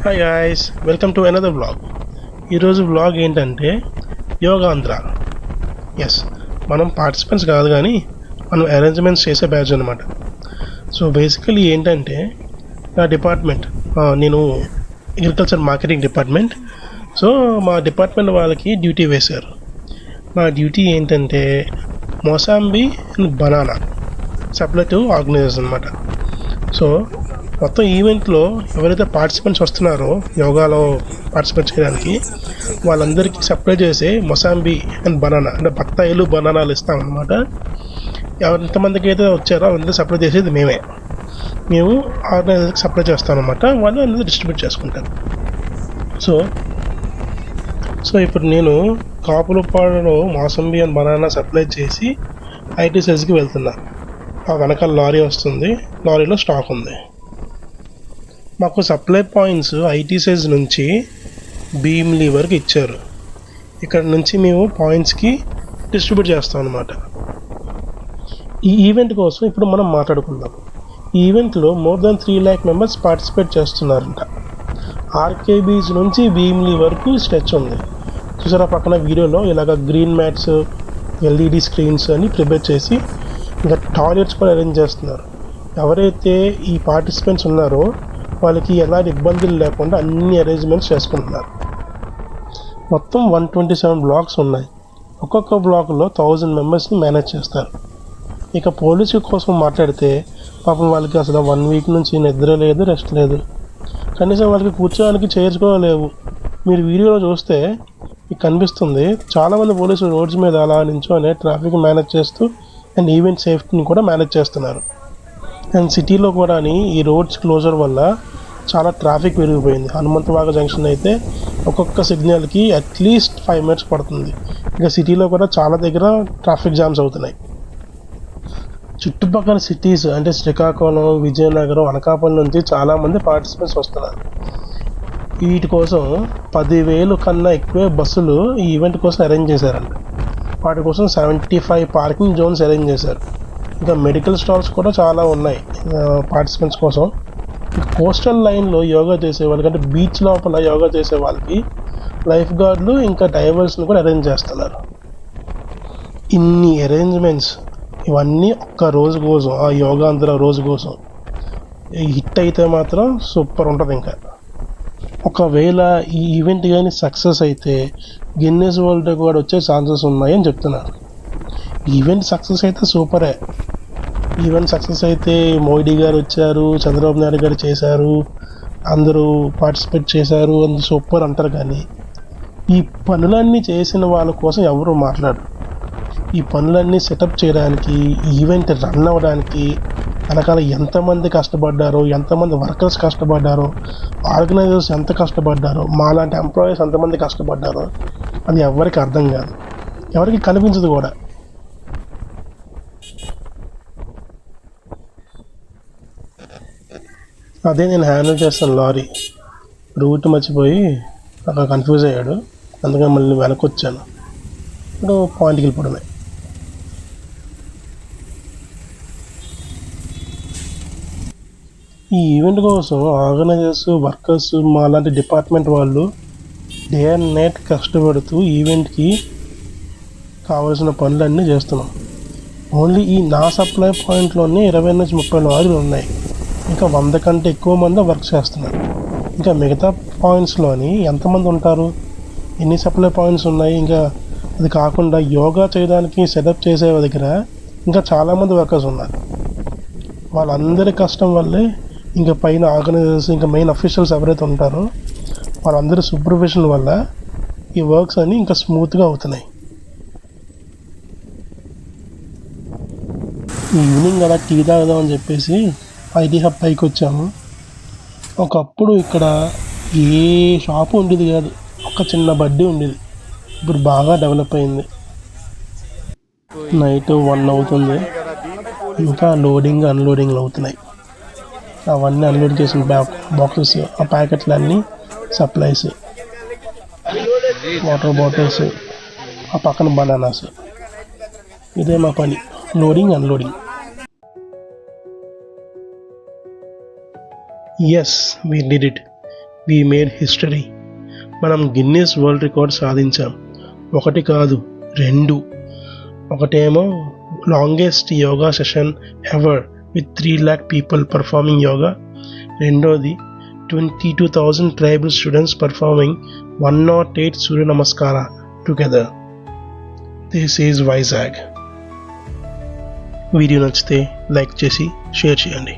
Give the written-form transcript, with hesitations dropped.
Hi guys, welcome to another vlog. ఈరోజు vlog ఏంటంటే Yogandhra. Yes, మనం పార్టిసిపెంట్స్ కాదు కానీ మనం అరేంజ్మెంట్స్ చేసే బ్యాచ్ అనమాట. సో బేసికలీ ఏంటంటే నా డిపార్ట్మెంట్, నేను అగ్రికల్చర్ మార్కెటింగ్ డిపార్ట్మెంట్. సో మా డిపార్ట్మెంట్ వాళ్ళకి డ్యూటీ వేశారు. మా డ్యూటీ ఏంటంటే mosambi and banana supply to organisers అనమాట. సో మొత్తం ఈవెంట్లో ఎవరైతే పార్టిసిపెంట్స్ వస్తున్నారో యోగాలో పార్టిసిపేట్ చేయడానికి వాళ్ళందరికీ సప్లై చేసే మొసాంబీ అండ్ బనానా అంటే బత్తాయిలు బనానాలు ఇస్తామన్నమాట. ఎంతమందికి అయితే వచ్చారో వాళ్ళందరూ సప్లై చేసేది మేము ఆర్గనైజర్కి సప్లై చేస్తామన్నమాట. వాళ్ళు అందరూ డిస్ట్రిబ్యూట్ చేసుకుంటారు. సో ఇప్పుడు నేను కాపులపాడులో మోసంబీ అండ్ బనానా సప్లై చేసి ఐటీ సెజ్కి వెళ్తున్నా. ఆ వెనకాల లారీ వస్తుంది, లారీలో స్టాక్ ఉంది. మాకు సప్లై పాయింట్స్ ఐటీ సైజ్ నుంచి భీమ్లీ వరకు ఇచ్చారు. ఇక్కడ నుంచి మేము పాయింట్స్కి డిస్ట్రిబ్యూట్ చేస్తాం అన్నమాట. ఈ ఈవెంట్ కోసం ఇప్పుడు మనం మాట్లాడుకుందాం. ఈ ఈవెంట్లో more than 3 lakh members participate చేస్తున్నారంట. ఆర్కేబీస్ నుంచి భీమ్లీ వరకు స్ట్రెచ్ ఉంది. చూసారా పక్కన వీడియోలో ఇలాగ గ్రీన్ మ్యాట్స్, ఎల్ఈడి స్క్రీన్స్ అని ప్రిపేర్ చేసి ఇంకా టాయిలెట్స్ కూడా అరేంజ్ చేస్తున్నారు. ఎవరైతే ఈ పార్టిసిపెంట్స్ ఉన్నారో వాళ్ళకి ఎలాంటి ఇబ్బందులు లేకుండా అన్ని అరేంజ్మెంట్స్ చేసుకుంటున్నారు. మొత్తం 127 బ్లాక్స్ ఉన్నాయి. ఒక్కొక్క బ్లాక్లో 1000 మెంబర్స్ని మేనేజ్ చేస్తారు. ఇక పోలీసు కోసం మాట్లాడితే పాపం వాళ్ళకి అసలు 1 వీక్ నుంచి నిద్ర లేదు, రెస్ట్ లేదు. కనీసం వాళ్ళకి కూర్చోడానికి చైర్స్ కూడా లేవు. మీరు వీడియోలో చూస్తే మీకు కనిపిస్తుంది చాలామంది పోలీసులు రోడ్స్ మీద అలా నించోనే ట్రాఫిక్ మేనేజ్ చేస్తూ అండ్ ఈవెంట్ సేఫ్టీని కూడా మేనేజ్ చేస్తున్నారు. అండ్ సిటీలో కూడా ఈ రోడ్స్ క్లోజర్ వల్ల చాలా ట్రాఫిక్ పెరిగిపోయింది. హనుమంతవాగ జంక్షన్ అయితే ఒక్కొక్క సిగ్నల్కి అట్లీస్ట్ 5 minutes పడుతుంది. ఇంకా సిటీలో కూడా చాలా దగ్గర ట్రాఫిక్ జామ్స్ అవుతున్నాయి. చుట్టుపక్కల సిటీస్ అంటే శ్రీకాకుళం, విజయనగరం, అనకాపల్లి నుంచి చాలామంది పార్టిసిపెంట్స్ వస్తున్నారు. వీటి కోసం 10,000 కన్నా ఎక్కువే బస్సులు ఈ ఈవెంట్ కోసం అరేంజ్ చేశారంట. వాటి కోసం 75 పార్కింగ్ జోన్స్ అరేంజ్ చేశారు. ఇంకా మెడికల్ స్టాల్స్ కూడా చాలా ఉన్నాయి పార్టిసిపెంట్స్ కోసం. కోస్టల్ లైన్లో యోగా చేసే వాళ్ళకి అంటే బీచ్ లోపల యోగా చేసే వాళ్ళకి లైఫ్ గార్డులు ఇంకా డైవర్స్ని కూడా అరేంజ్ చేస్తున్నారు. ఇన్ని అరేంజ్మెంట్స్ ఇవన్నీ ఒక్క రోజు కోసం, ఆ యోగాంధ్ర రోజు కోసం హిట్ అయితే మాత్రం సూపర్ ఉంటుంది. ఇంకా ఒకవేళ ఈ ఈవెంట్ కానీ సక్సెస్ అయితే గిన్నెస్ వరల్డ్ రికార్డ్ వచ్చే ఛాన్సెస్ ఉన్నాయని చెప్తున్నారు. ఈవెంట్ సక్సెస్ అయితే సూపరే. ఈవెంట్ సక్సెస్ అయితే మోడీ గారు వచ్చారు, చంద్రబాబు నాయుడు గారు చేశారు, అందరూ పార్టిసిపేట్ చేశారు, అందరూ సూపర్ అంటారు. కానీ ఈ పనులన్నీ చేసిన వాళ్ళ కోసం ఎవరు మాట్లాడరు. ఈ పనులన్నీ సెటప్ చేయడానికి, ఈవెంట్ రన్ అవ్వడానికి వెనకాల ఎంతమంది కష్టపడ్డారో, ఎంతమంది వర్కర్స్ కష్టపడ్డారో, ఆర్గనైజర్స్ ఎంత కష్టపడ్డారో, మాలాంటి ఎంప్లాయీస్ ఎంతమంది కష్టపడ్డారో అది ఎవరికి అర్థం కాదు, ఎవరికి కనిపించదు కూడా. అదే నేను హ్యాండిల్ చేస్తాను లారీ. రూట్ మర్చిపోయి అక్కడ కన్ఫ్యూజ్ అయ్యాడు, అందుకని మళ్ళీ వెనక్కి వచ్చాను. ఇప్పుడు పాయింట్కి వెళ్ళిపోవడమే. ఈ ఈవెంట్ కోసం ఆర్గనైజర్స్, వర్కర్స్, మా లాంటి డిపార్ట్మెంట్ వాళ్ళు డే అండ్ నైట్ కష్టపడుతూ ఈవెంట్కి కావాల్సిన పనులన్నీ చేస్తున్నాం. ఓన్లీ ఈ నా సప్లై పాయింట్లోనే 20 నుంచి 30 లారీలు ఉన్నాయి. ఇంకా 100 కంటే ఎక్కువ మంది వర్క్ చేస్తున్నారు. ఇంకా మిగతా పాయింట్స్లోని ఎంతమంది ఉంటారు, ఎన్ని సప్లై పాయింట్స్ ఉన్నాయి. ఇంకా అది కాకుండా యోగా చేయడానికి సెటప్ చేసే దగ్గర ఇంకా చాలామంది వర్కర్స్ ఉన్నారు. వాళ్ళందరి కష్టం వల్లే ఇంకా పైన ఆర్గనైజర్స్, ఇంకా మెయిన్ అఫీషియల్స్ ఎవరైతే ఉంటారో వాళ్ళందరి సూపర్విజన్ వల్ల ఈ వర్క్స్ అన్నీ ఇంకా స్మూత్గా అవుతున్నాయి. ఈవినింగ్ అలా టీ తాగుదాం అని చెప్పేసి ఐటీ హబ్ పైకి వచ్చాము. ఒకప్పుడు ఇక్కడ ఏ షాపు ఉండేది కాదు, ఒక చిన్న బడ్డీ ఉండేది. ఇప్పుడు బాగా డెవలప్ అయింది. నైట్ 1 అవుతుంది, ఇంకా లోడింగ్ అన్లోడింగ్లు అవుతున్నాయి. అవన్నీ అన్లోడ్ చేసిన బాక్సెస్, ఆ ప్యాకెట్లు అన్నీ సప్లైస్, వాటర్ బాటిల్స్, ఆ పక్కన బనానాస్. ఇదే మా పని, loading unloading. Yes, we did it. We made history. మనం గిన్నీస్ వరల్డ్ రికార్డ్ సాధించాం. 1 కాదు 2. ఒకటేమో longest yoga session ever with 3 lakh people performing yoga. రెండోది 22,000 tribal students performing 108 Surya Namaskar together. This is Vizag. Video నచ్చితే లైక్ చేసి షేర్ చేయండి.